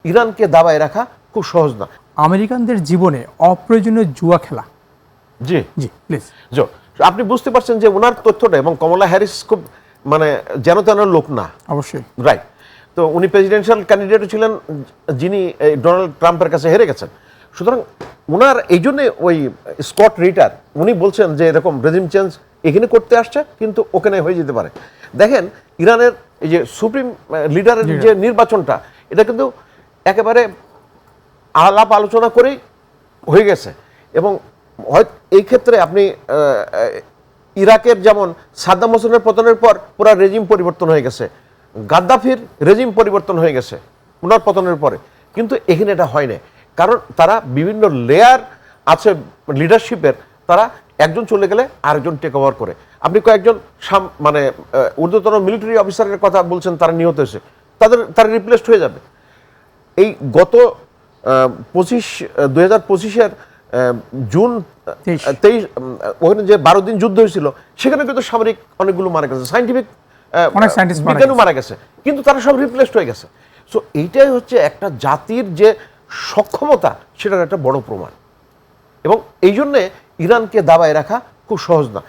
ইরানকে দাবায় রাখা খুব সহজ না। আমেরিকানদের জীবনে অপ্রয়োজনীয় জুয়া খেলা। জি জি প্লিজ। আপনি বুঝতে পারছেন যে ওনার তথ্যটা, এবং কমলা হ্যারিস খুব মানে যেন তেন লোক না, অবশ্যই রাইট। তো উনি প্রেসিডেন্সিয়াল ক্যান্ডিডেটও ছিলেন, যিনি ডোনাল্ড ট্রাম্পের কাছে হেরে গেছেন। সুতরাং ওনার এই জন্যে ওই স্কট রিটার উনি বলছেন যে এরকম রেজিম চেঞ্জ এখানে করতে আসছে, কিন্তু ওখানে হয়ে যেতে পারে। দেখেন ইরানের এই যে সুপ্রিম লিডারের যে নির্বাচনটা, এটা কিন্তু একেবারে আলাপ আলোচনা করেই হয়ে গেছে। এবং হয়তো এই ক্ষেত্রে আপনি ইরাকের যেমন সাদ্দাম হোসেনের পতনের পর পুরো রেজিম পরিবর্তন হয়ে গেছে, গাদ্দাফির রেজিম পরিবর্তন হয়ে গেছে ওনার পতনের পরে, কিন্তু এখানে এটা হয় না। কারণ তারা বিভিন্ন লেয়ার আছে লিডারশিপের, তারা একজন চলে গেলে আরেকজন টেক ওভার করে। আপনি কয়েকজন মানে ঊর্ধ্বতন মিলিটারি অফিসারের কথা বলছেন, তারা নিহত হয়েছে, তারা রিপ্লেসড হয়ে যাবে। এই গত 2025-এর জুন 23 ওখানে যে 12 দিন যুদ্ধ হয়েছিল, সেখানে কিন্তু সামরিক অনেকগুলো মারা গেছে, সায়েন্টিফিক অনেক সায়েন্টিস্ট বিজ্ঞানী মারা গেছে, কিন্তু তারা সব রিপ্লেসড হয়ে গেছে। সো এইটাই হচ্ছে একটা জাতির যে সক্ষমতা, সেটার একটা বড় প্রমাণ। এবং এই জন্যে ইরানকে দাবায় রাখা খুব সহজ না।